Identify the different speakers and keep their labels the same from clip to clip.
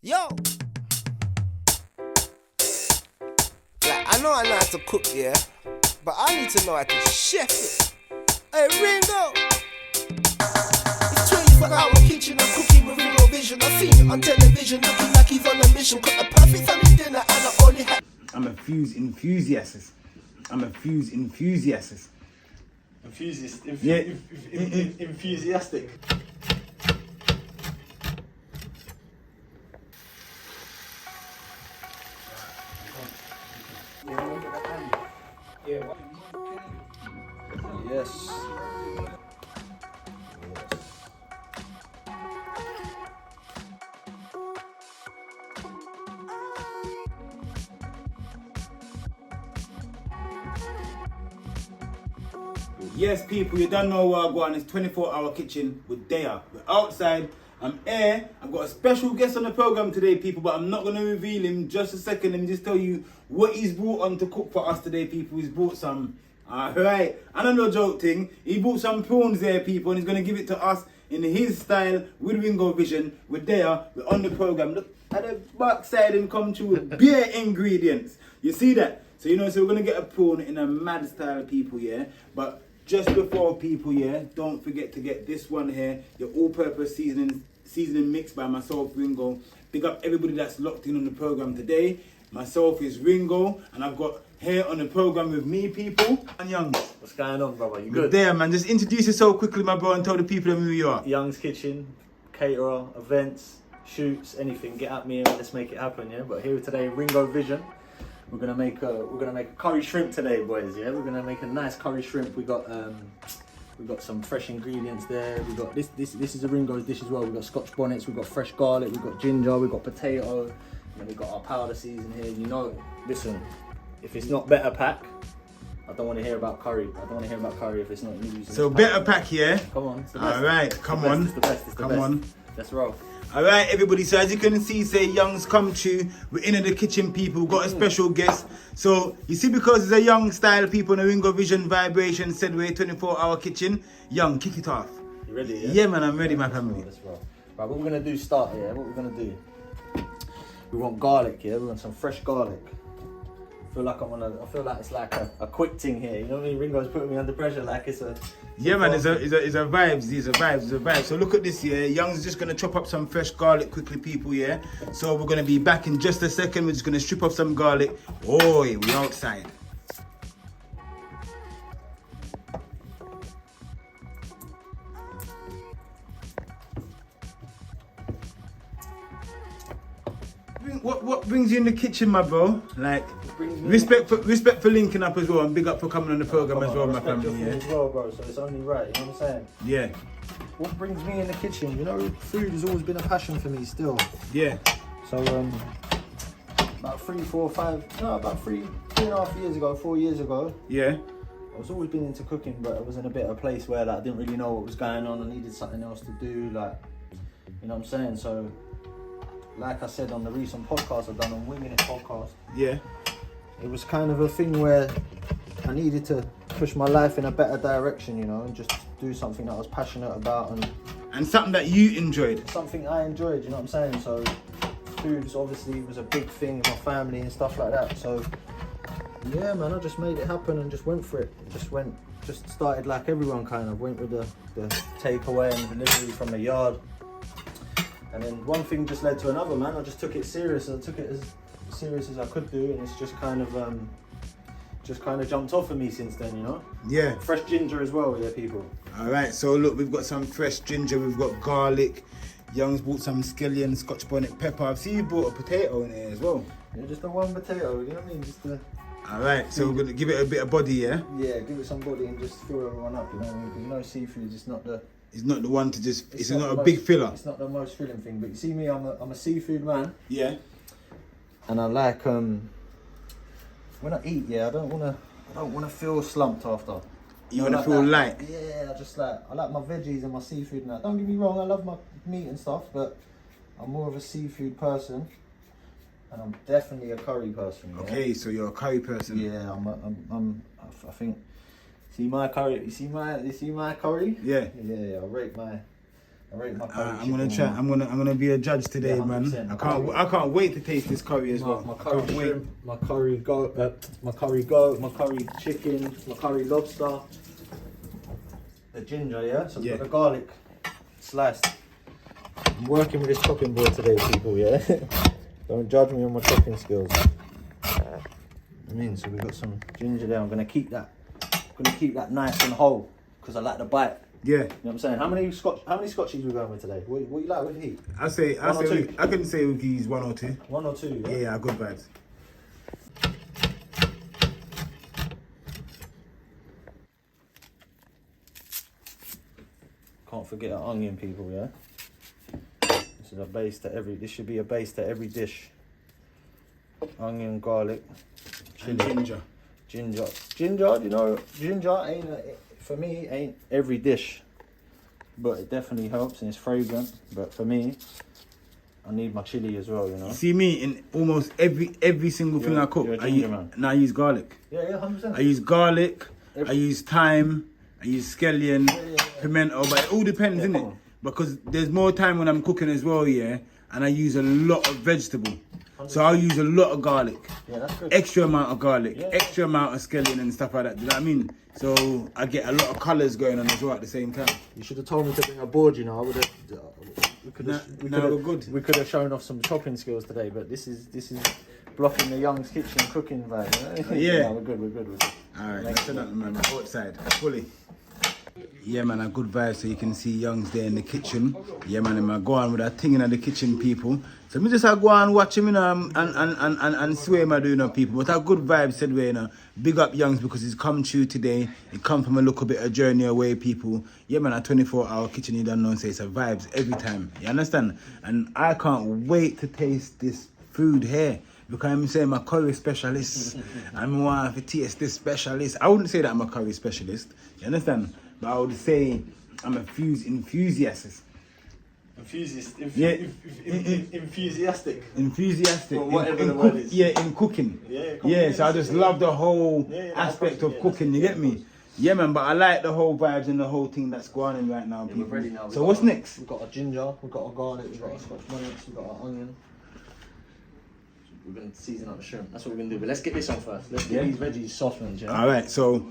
Speaker 1: Yo! I know how to cook, yeah, but I need to know how to chef it. Hey, Ringo! It's 24-hour kitchen, I'm cooking with Ringo Vision. I've seen it on television, looking like he's on a mission. Cook a perfect family dinner, and I only had.
Speaker 2: I'm a fuse enthusiast. Enthusiastic.
Speaker 3: Yes.
Speaker 2: Yes, people, you don't know where I go on. It's 24-hour kitchen with Daya. We're outside. I'm here. I've got a special guest on the program today, people, but I'm not going to reveal him just a second. Let me just tell you what he's brought on to cook for us today, people. He's brought some, alright, I don't know, joke thing. He brought some prawns there, people, and he's going to give it to us in his style with Ringo Vision. We're there. We're on the program. Look at the backside and come through with bare ingredients. You see that? So, so we're going to get a prawn in a mad style, people, yeah? But just before, people, yeah, don't forget to get this one here, your all-purpose seasoning mix by myself, Ringo. Big up everybody that's locked in on the program today. Myself is Ringo, and I've got here on the program with me, people. And Youngs.
Speaker 3: What's going on, brother? You
Speaker 2: Good
Speaker 3: good?
Speaker 2: there, man. Just introduce yourself quickly, my bro, and tell the people who you are.
Speaker 3: Young's Kitchen, caterer, events, shoots, anything. Get at me and let's make it happen, yeah? But here today, Ringo Vision. We're gonna make a curry shrimp today, boys. Yeah, we're gonna make a nice curry shrimp. We got some fresh ingredients there. We got this is a Ringo's dish as well. We got Scotch bonnets. We got fresh garlic. We got ginger. We got potato. And then we got our powder season here. You know, listen, if it's not better pack, I don't want to hear about curry. I don't want to hear about curry if it's not using.
Speaker 2: So better pack, yeah.
Speaker 3: Come on. It's the best.
Speaker 2: All right, come on.
Speaker 3: It's the best. It's the
Speaker 2: Come
Speaker 3: best.
Speaker 2: on.
Speaker 3: Let's roll.
Speaker 2: All right, everybody. So as you can see, say Young's come to. We're in the kitchen, people. We've got a special guest. So you see, because it's a Young style, people, in the Ringo Vision vibration said we're 24-hour kitchen. Young, kick it off.
Speaker 3: You ready? Yeah,
Speaker 2: Yeah, man, I'm ready, my family.
Speaker 3: Let's roll. Right, what we're gonna do? Start here. What we're gonna do? We want garlic here. We want some fresh garlic. I feel like it's like a quick thing here. You know what I mean? Ringo's putting me under pressure like it's a.
Speaker 2: Yeah, man, it's a vibes. These are vibes. So look at this here. Young's just gonna chop up some fresh garlic quickly, people. Yeah. So we're gonna be back in just a second. We're just gonna strip off some garlic. Oh, we outside. What brings you in the kitchen, my bro? Like respect for linking up as well, and big up for coming on the program as well, my family. Yeah.
Speaker 3: As well, bro. So it's only right. You know what I'm saying?
Speaker 2: Yeah.
Speaker 3: What brings me in the kitchen? You know, food has always been a passion for me still.
Speaker 2: Yeah.
Speaker 3: So about 3.5 years ago, 4 years ago.
Speaker 2: Yeah.
Speaker 3: I was always been into cooking, but I was in a bit of a place where like, I didn't really know what was going on. I needed something else to do, like, you know what I'm saying? So, like I said on the recent podcast I've done on Winging It podcast,
Speaker 2: Yeah.
Speaker 3: it was kind of a thing where I needed to push my life in a better direction, you know, and just do something that I was passionate about
Speaker 2: And something that you enjoyed.
Speaker 3: something I enjoyed, you know what I'm saying? So, food obviously was a big thing with my family and stuff like that. So, yeah, man, I just made it happen and just went for it. Just started like everyone kind of went with the takeaway and delivery from the yard. And then one thing just led to another, man. I just took it serious. I took it as serious as I could do, and it's just kind of jumped off of me since then, you know?
Speaker 2: Yeah.
Speaker 3: Fresh ginger as well, yeah, people.
Speaker 2: All right. So look, we've got some fresh ginger. We've got garlic. Young's bought some scallion, Scotch bonnet pepper. I've seen you bought a potato in here as well.
Speaker 3: Yeah, just the one potato, you know what I mean? Just the...
Speaker 2: All right. So we're gonna give it a bit of body, yeah.
Speaker 3: Yeah, give it some body and just fill everyone up, you know what I mean? Because you know seafood is not the...
Speaker 2: It's not the one to just. It's not a
Speaker 3: the
Speaker 2: big
Speaker 3: most-
Speaker 2: filler.
Speaker 3: It's not the most filling thing, but you see me, I'm a seafood man,
Speaker 2: Yeah.
Speaker 3: and I like when I eat, yeah, I don't wanna feel slumped after.
Speaker 2: You
Speaker 3: know,
Speaker 2: wanna feel
Speaker 3: that.
Speaker 2: light.
Speaker 3: Yeah, I like my veggies and my seafood and that. Don't get me wrong, I love my meat and stuff, but I'm more of a seafood person, and I'm definitely a curry person. Yeah?
Speaker 2: Okay. So you're a curry person.
Speaker 3: Yeah, I think. See my curry. You see my curry.
Speaker 2: Yeah.
Speaker 3: Yeah, I rate I rate my curry
Speaker 2: I'm gonna
Speaker 3: chicken,
Speaker 2: try. I'm gonna be a judge today,
Speaker 3: Yeah,
Speaker 2: man.
Speaker 3: 100%.
Speaker 2: I can't wait to taste this curry as well.
Speaker 3: My
Speaker 2: I
Speaker 3: curry
Speaker 2: can't wait.
Speaker 3: shrimp, my curry goat, my curry goat, my curry chicken, my curry lobster. The ginger, yeah? So we've got the garlic sliced. I'm working with this chopping board today, people, yeah? Don't judge me on my chopping skills. I mean, so we've got some ginger there. I'm gonna keep that nice and whole because I like the bite.
Speaker 2: Yeah.
Speaker 3: You know what I'm saying? How many scotchies we going with today? What you like with heat?
Speaker 2: I can say we can use 1 or 2.
Speaker 3: 1 or 2, yeah?
Speaker 2: Yeah, good vibes.
Speaker 3: Can't forget an onion, people, yeah? This should be a base to every dish. Onion, garlic, chili, ginger, you know, ginger ain't, for me, ain't every dish. But it definitely helps and it's fragrant. But for me, I need my chili as well, you know?
Speaker 2: See me, in almost every single thing I cook, I use garlic.
Speaker 3: Yeah, 100%.
Speaker 2: I use garlic, I use thyme, I use scallion, pimento, but it all depends, innit? Because there's more time when I'm cooking as well, yeah? And I use a lot of vegetable. 100%. So I'll use a lot of garlic. Yeah, that's good. Extra amount of garlic, extra amount of scallion and stuff like that. Do you know what I mean? So I get a lot of colours going on as well at the same time.
Speaker 3: You should have told me to bring a board, you know. I would have. We could have shown off some chopping skills today, but this is blocking the Young's kitchen cooking vibe.
Speaker 2: Yeah.
Speaker 3: No, we're good.
Speaker 2: Alright, let's turn up, man. Outside, fully. Yeah, man, a good vibe. So you can see Young's there in the kitchen. Yeah, man, and I go on with that thing in the kitchen, people. So me just go and watch him, you know, and swear my doing up, people. But a good vibe said way, you know. Big up Young's because he's come true today. He come from a little bit of journey away, people. Yeah, man, a 24-hour kitchen, you don't know, say it's a vibes every time. You understand? And I can't wait to taste this food here. Because I'm saying I'm a curry specialist. I'm one to taste this specialist. I wouldn't say that I'm a curry specialist. You understand? But I would say I'm a enthusiast.
Speaker 3: Enthusiastic.
Speaker 2: Enthusiastic.
Speaker 3: Well, whatever the word is.
Speaker 2: Yeah, in cooking. Yeah, so I just love the whole aspect of cooking, you get me? Yeah, man, but I like the whole vibes and the whole thing that's going on right now, people.
Speaker 3: We're ready now.
Speaker 2: So what's next?
Speaker 3: We've got a ginger, we've got a garlic, we've got a scotch bonnet, we've got an onion. We're going to season up the shrimp. That's what we're going to do. But let's get this on first. Let's get these veggies softened, yeah?
Speaker 2: Alright, so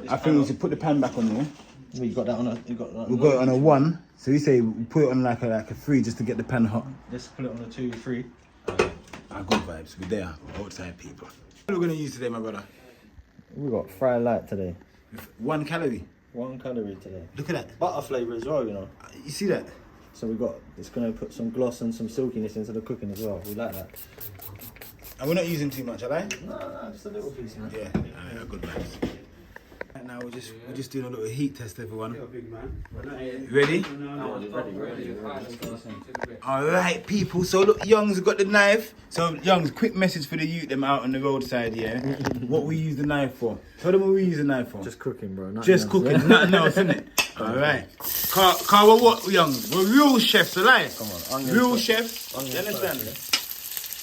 Speaker 2: I think we should put the pan back on there.
Speaker 3: Well, you got that on a...
Speaker 2: We'll go on a 1. So you say we put it on like a 3 just to get the pan hot.
Speaker 3: Let's put it on a 2, 3.
Speaker 2: Our good vibes. We're there. Outside people. What are we going to use today, my brother?
Speaker 3: We got fried light today.
Speaker 2: 1 calorie.
Speaker 3: 1 calorie today.
Speaker 2: Look at that.
Speaker 3: Butter flavour as well, you know.
Speaker 2: You see that?
Speaker 3: So it's going to put some gloss and some silkiness into the cooking as well. We like that.
Speaker 2: And we're not using too much, are they?
Speaker 3: No, just a little piece, man.
Speaker 2: Yeah, good vibes. Right now we're just doing a little heat test, everyone. Ready?
Speaker 3: Ready.
Speaker 2: Alright, people. So look, Young's got the knife. So Young's, quick message for the youth them out on the roadside, yeah? What we use the knife for? Tell them what we use the knife for.
Speaker 3: Just cooking, bro.
Speaker 2: Just cooking, nothing else, innit? Alright. Car, what Youngs? We're real chefs alive.
Speaker 3: Come on, onions.
Speaker 2: Real chefs. You understand?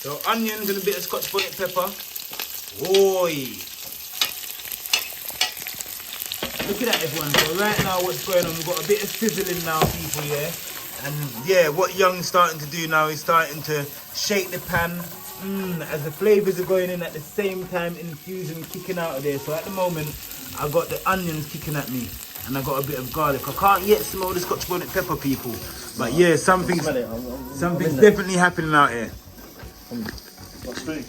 Speaker 2: So onions and a bit of Scotch bonnet pepper. Oi. Look at that, everyone. So right now what's going on, we've got a bit of sizzling now, people, yeah? And yeah, what Young's starting to do now is starting to shake the pan. As the flavours are going in at the same time, infusing, kicking out of there. So at the moment, I've got the onions kicking at me. And I got a bit of garlic. I can't yet smell the Scotch bonnet pepper, people. But yeah, something's definitely happening out here.
Speaker 3: What's food?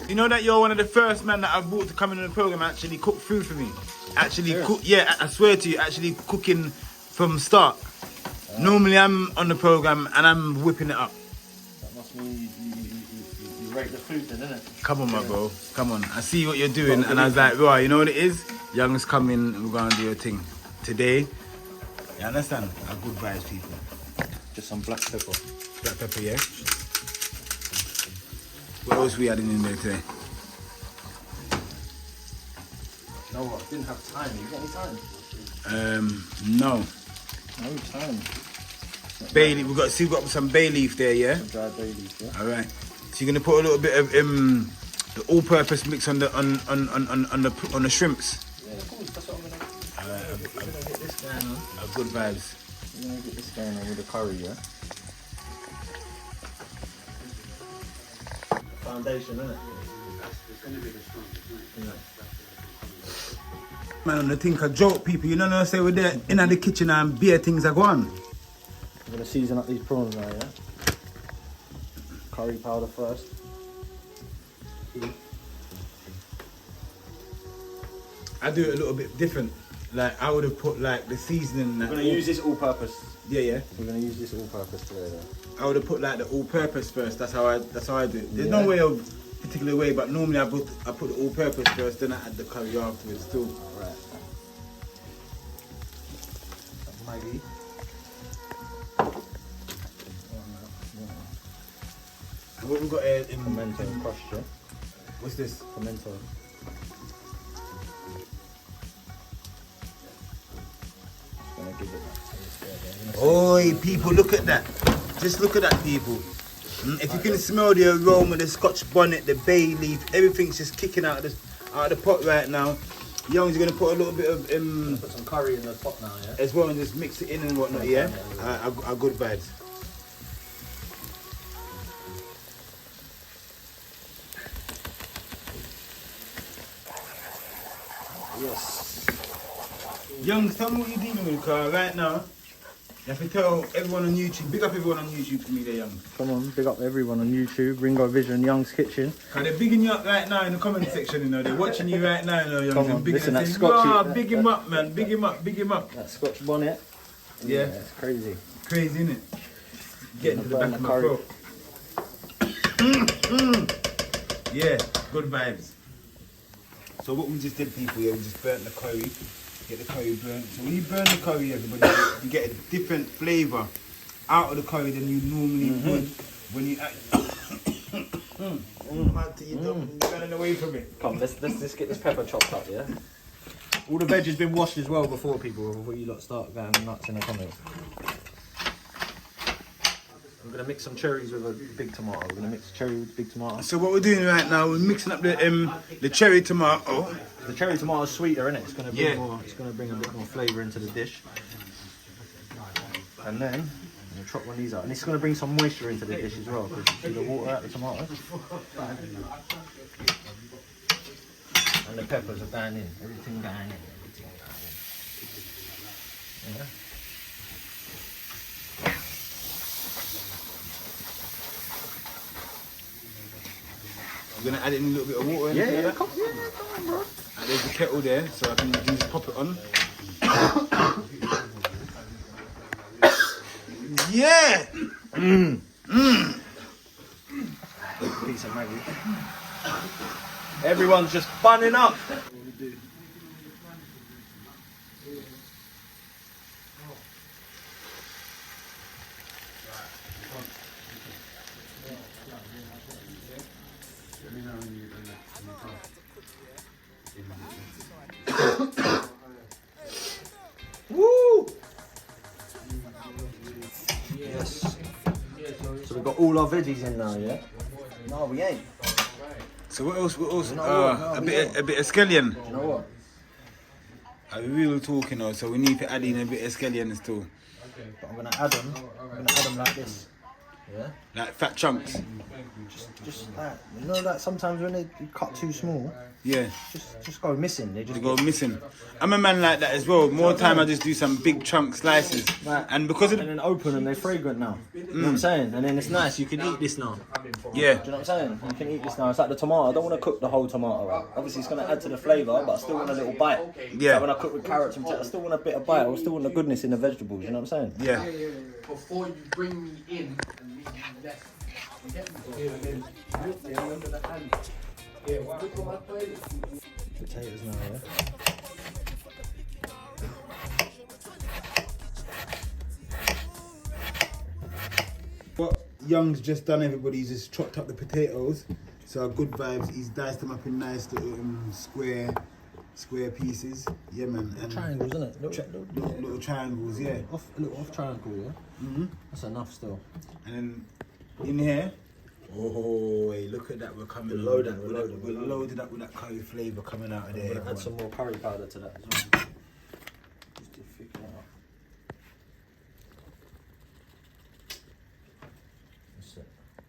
Speaker 2: You know that you're one of the first men that I've brought to come in the program and actually cook food for me. Actually cook, yeah, I swear to you, actually cooking from start. Normally I'm on the program and I'm whipping it up.
Speaker 3: That must mean you rate the food then, innit?
Speaker 2: Come on, my bro. Come on. I see what you're doing and I was like, right, you know what it is? Young's coming and we're going to do your thing. Today, you understand? A good vibes, people.
Speaker 3: Just some black pepper.
Speaker 2: Black pepper, yeah? What else we adding in there today?
Speaker 3: No, I didn't have time. You got any time?
Speaker 2: No.
Speaker 3: No time.
Speaker 2: Bay leaf. We've got some bay leaf there, yeah?
Speaker 3: Some dried bay leaf, yeah.
Speaker 2: Alright. So you're gonna put a little bit of the all-purpose mix on the shrimps.
Speaker 3: Yeah, of course. That's what I'm gonna. We're gonna get this going on.
Speaker 2: Good vibes.
Speaker 3: We're gonna get this going on with the curry, yeah? Foundation, isn't it?
Speaker 4: It's going to be the strongest, isn't it?
Speaker 2: Man, I think a joke, people. You know, say we're there in the kitchen and beer things are going.
Speaker 3: We're gonna season up these prawns now, yeah? Curry powder first.
Speaker 2: I do it a little bit different. Like I would have put like the seasoning.
Speaker 3: We're gonna use this all-purpose.
Speaker 2: Yeah.
Speaker 3: We're gonna use this all-purpose today, though.
Speaker 2: I would have put like the all-purpose first. That's how I do it. There's
Speaker 3: Yeah.
Speaker 2: no way of particular way, but normally I put the all-purpose first, then I add the curry afterwards too.
Speaker 3: Right. Maggie.
Speaker 2: And what we got here in
Speaker 3: Pimento crushed, yeah?
Speaker 2: what's this?
Speaker 3: Pimento. Just gonna give it that.
Speaker 2: Oi, people, look at that. Just look at that, people. If you can smell the aroma, the Scotch bonnet, the bay leaf, everything's just kicking out of the pot right now. Young's gonna put a little bit of
Speaker 3: Put some curry in the pot now, yeah?
Speaker 2: as well and just mix it in and whatnot. Yeah, are good vibes.
Speaker 3: Yes.
Speaker 2: Young, tell me what you're dealing with, because right now, you have to tell everyone on YouTube, big up everyone on YouTube for me there, Young.
Speaker 3: Come on, big up everyone on YouTube, Ringo Vision, Young's Kitchen.
Speaker 2: Because they're bigging you up right now in the comment section, you know, they're watching you right now, you know, Young.
Speaker 3: Come on,
Speaker 2: and bigging
Speaker 3: listen,
Speaker 2: and
Speaker 3: that
Speaker 2: saying,
Speaker 3: Scotchy-
Speaker 2: "Wow, big him up, man, big him up, big him up."
Speaker 3: That Scotch bonnet.
Speaker 2: Yeah.
Speaker 3: It's crazy.
Speaker 2: Crazy, innit? Getting to the
Speaker 3: Burn
Speaker 2: back
Speaker 3: the
Speaker 2: of my
Speaker 3: curry.
Speaker 2: throat. Yeah, good vibes. So what we just did, people, yeah, we just burnt the curry. Get the curry burnt. So when you burn the curry, everybody, you get a different flavour out of the curry than you normally would when you act. You're running away from it.
Speaker 3: Come, let's just get this pepper chopped up, yeah? All the veg has been washed as well before, people, before you lot start going nuts in the comments. I'm gonna mix some cherries with a big tomato. We're gonna mix cherry with big tomato.
Speaker 2: So what we're doing right now, we're mixing up the cherry tomato.
Speaker 3: The cherry tomato is sweeter, isn't it? It's gonna bring
Speaker 2: Yeah.
Speaker 3: more. It's gonna bring a bit more flavour into the dish. And then I'm gonna chop one of these out, and it's gonna bring some moisture into the dish as well, because you see the water out of the tomato. And the peppers are going in. Everything going in. Everything going in. Yeah.
Speaker 2: We're gonna add in a little bit of water.
Speaker 3: Yeah, come on, bro.
Speaker 2: And there's the kettle there, so I can just pop it on. Yeah!
Speaker 3: Piece of Maggie. Everyone's just bunning up. Woo! Yes. So we've got all our veggies in now, yeah? No, we ain't.
Speaker 2: So what else? What else?
Speaker 3: You know what? No,
Speaker 2: a
Speaker 3: we
Speaker 2: bit
Speaker 3: ain't.
Speaker 2: of scallion.
Speaker 3: You know what?
Speaker 2: Are we really talking now? So we need to add in a bit of scallions too.
Speaker 3: But I'm gonna add them. I'm gonna add them like this. Yeah?
Speaker 2: Like fat chunks.
Speaker 3: Just that. You know that sometimes when they cut too small,
Speaker 2: Yeah.
Speaker 3: just go missing. They just
Speaker 2: They go missing. I'm a man like that as well. More time I just do some big chunk slices.
Speaker 3: Right.
Speaker 2: And because of
Speaker 3: and
Speaker 2: the,
Speaker 3: then open and they're fragrant now. You know what I'm saying? And then it's nice. You can eat this now.
Speaker 2: yeah.
Speaker 3: Do you know what I'm saying? You can eat this now. It's like the tomato. I don't want to cook the whole tomato. Right? Obviously, it's going to add to the flavour, but I still want a little bite.
Speaker 2: Yeah.
Speaker 3: Like when I cook with carrots and potatoes, I still want a bit of bite. I still want the goodness in the vegetables. You know what I'm saying?
Speaker 2: Yeah.
Speaker 4: Before you bring me in and leave me left. You get me? Yeah, look at my plate.
Speaker 3: Potatoes now, yeah.
Speaker 2: What Young's just done, everybody's just chopped up the potatoes. So good vibes. He's diced them up in nice little square pieces. Yeah, man. And
Speaker 3: Triangles, isn't it?
Speaker 2: little triangles, yeah.
Speaker 3: A little off triangle, yeah. That's enough still.
Speaker 2: And then in here, oh, hey, look at that. We're coming
Speaker 3: We're
Speaker 2: loaded.
Speaker 3: loaded, we're loaded,
Speaker 2: We're loaded up with that curry flavour coming out of there.
Speaker 3: I'm gonna add
Speaker 2: everyone.
Speaker 3: some more curry powder to that as well. Just to thicken it up.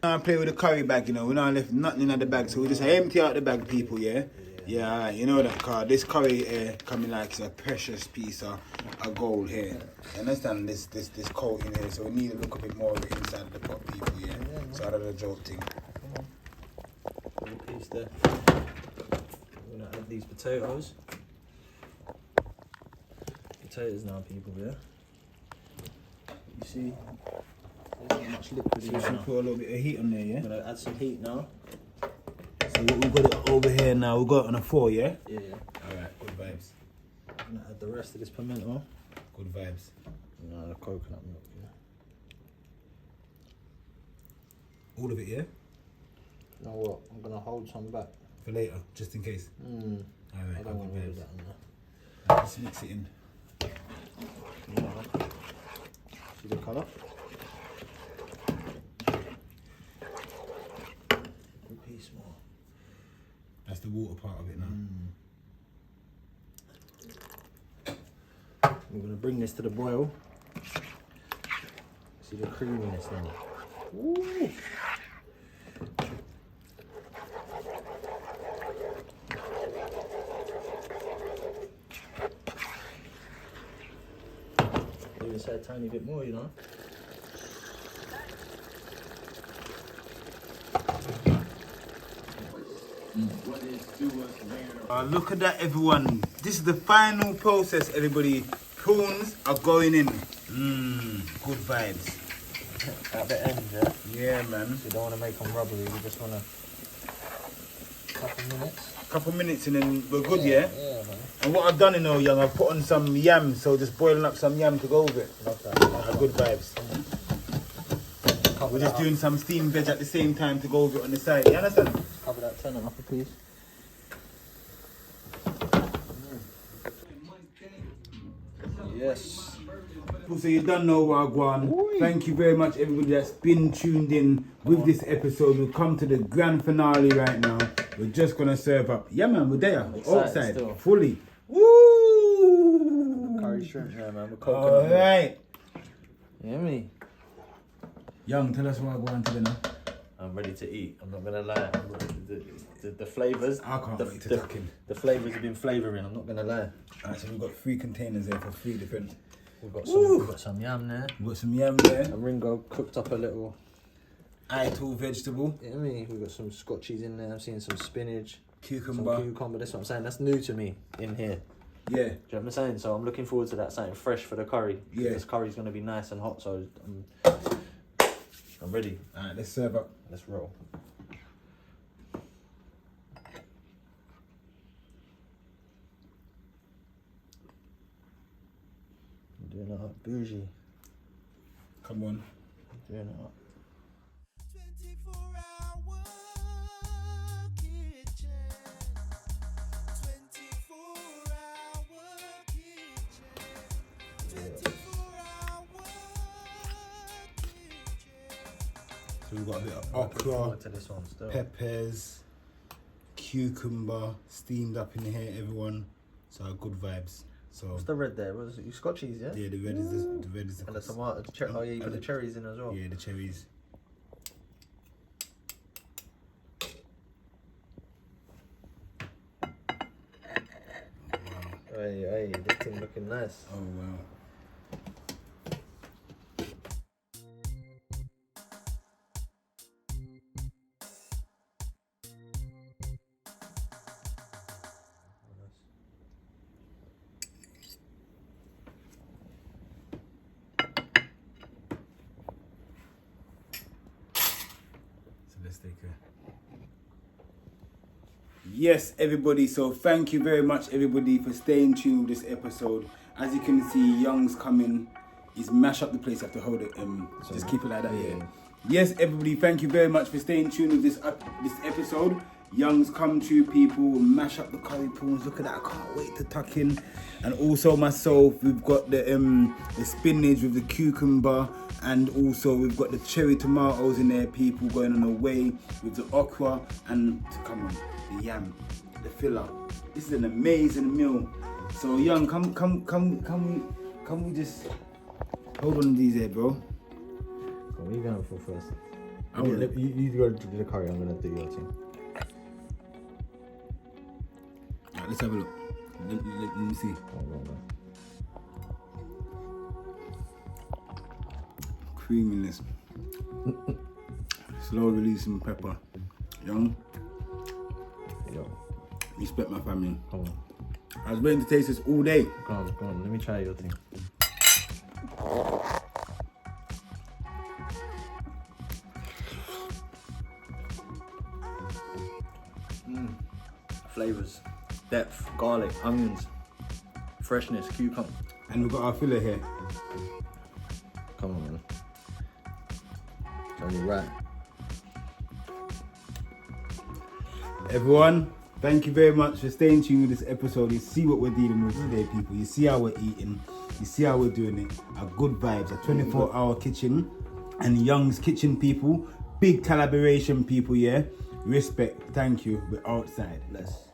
Speaker 2: I play with the curry bag, you know. We not left nothing in the bag, so we just empty out the bag, people, yeah? Yeah, alright, you know that car. This curry coming like a precious piece of gold here. You understand this coat in here, so we need to look a bit more of it inside of the pot, people, yeah? So out of the joke thing.
Speaker 3: Little piece there. We're gonna add these potatoes. Potatoes now, people, yeah? You see? There's not much liquid in
Speaker 2: So we
Speaker 3: there.
Speaker 2: should put a little bit of heat on there, yeah?
Speaker 3: I'm gonna add some heat now.
Speaker 2: So we've got it over here now. We've got it on a 4, yeah?
Speaker 3: Yeah.
Speaker 2: Alright, good vibes.
Speaker 3: I'm gonna add the rest of this pimento.
Speaker 2: Good vibes.
Speaker 3: No, the coconut milk, yeah.
Speaker 2: All of it, yeah?
Speaker 3: You know what? I'm gonna hold some back.
Speaker 2: For later, just in case. I
Speaker 3: I don't want to do that in there.
Speaker 2: Let's mix it in.
Speaker 3: Yeah. See the colour? A piece more.
Speaker 2: That's the water part of it now.
Speaker 3: We're going to bring this to the boil. See the creaminess now. Ooh. Even say a tiny bit more, you know.
Speaker 2: Look at that, everyone. This is the final process, everybody. Prawns are going in. Good vibes.
Speaker 3: At the end, yeah?
Speaker 2: Yeah, man.
Speaker 3: So you don't want to make them rubbery, we just want to... couple minutes.
Speaker 2: Couple minutes and then we're good, yeah?
Speaker 3: Yeah, man.
Speaker 2: And what I've done, you know, young, I've put on some yam, so just boiling up some yam to go with it.
Speaker 3: Love that.
Speaker 2: Good vibes. We're just doing some steamed veg at the same time to go with it on the side. You understand?
Speaker 3: Cover that, turn it off, please. Yes.
Speaker 2: So you don't know what I want. Thank you very much, everybody that's been tuned in with this episode. We've come to the grand finale right now. We're just gonna serve up. Yeah, man, we're there. We're outside,
Speaker 3: still.
Speaker 2: fully. Woo!
Speaker 3: Curry shrimp, yeah, man. With coconut.
Speaker 2: All right.
Speaker 3: You hear me?
Speaker 2: Young, tell us what I want today now.
Speaker 3: I'm ready to eat. I'm not gonna lie. The flavors.
Speaker 2: I can't
Speaker 3: the,
Speaker 2: wait to
Speaker 3: the,
Speaker 2: tuck in.
Speaker 3: The flavors have been flavoring. I'm not gonna lie.
Speaker 2: Alright, so we've got 3 containers there for 3 different.
Speaker 3: We've got some yam there.
Speaker 2: We've got some yam there.
Speaker 3: And Ringo cooked up a little.
Speaker 2: Ital vegetable.
Speaker 3: You know what I mean? We've got some scotchies in there. I'm seeing some spinach.
Speaker 2: Cucumber.
Speaker 3: Some cucumber. That's what I'm saying. That's new to me in here.
Speaker 2: Yeah.
Speaker 3: Do you know what I'm saying? So I'm looking forward to that. Something fresh for the curry.
Speaker 2: Yeah.
Speaker 3: This curry's gonna be nice and hot. So I'm ready.
Speaker 2: Alright, let's serve up.
Speaker 3: Let's roll. Doing it up, bougie.
Speaker 2: Come on.
Speaker 3: Doing it up.
Speaker 1: 24-hour kitchen. 24-hour kitchen. 24-hour kitchen.
Speaker 2: So we've got a bit of
Speaker 3: Looking
Speaker 2: okra,
Speaker 3: forward to this one still.
Speaker 2: peppers, cucumber, steamed up in here, everyone. So good vibes. So
Speaker 3: What's the red there? What is it? You scotchies, yeah?
Speaker 2: yeah, the red is the
Speaker 3: And the tomato. Oh yeah, you put the cherries in as well.
Speaker 2: Yeah, the cherries.
Speaker 3: Hey, this thing looking nice.
Speaker 2: Oh wow. So let's take a. Yes, everybody. So thank you very much, everybody, for staying tuned with this episode. As you can see, Young's coming. He's mash up the place. I have to hold it. Just keep it like that. Yeah. Yes, everybody. Thank you very much for staying tuned with this episode. Young's come to people. Mash up the curry prawns. Look at that. I can't wait to tuck in. And also myself, we've got the spinach with the cucumber, and also we've got the cherry tomatoes in there. People going on the way with the okra and come on. The yam, the filler. This is an amazing meal. So Young, can we just hold on to these here, bro?
Speaker 3: What are you going for first?
Speaker 2: I will.
Speaker 3: You go do the curry. I'm gonna do your thing.
Speaker 2: Alright, let's have a look. Let me see. Creaminess. Slow releasing pepper. Young.
Speaker 3: Yo,
Speaker 2: Respect my family.
Speaker 3: come on,
Speaker 2: I was waiting to taste this all day.
Speaker 3: come on. Let me try your thing. Flavors, depth, garlic, onions, freshness, cucumber.
Speaker 2: And we've got our filler here.
Speaker 3: Come on, man. It's only right.
Speaker 2: Everyone, thank you very much for staying tuned with this episode. You see what we're dealing with today, people. You see how we're eating. You see how we're doing it. A good vibes, a 24-hour kitchen. And Young's Kitchen people, big collaboration people, yeah? Respect, thank you. We're outside.
Speaker 3: Bless.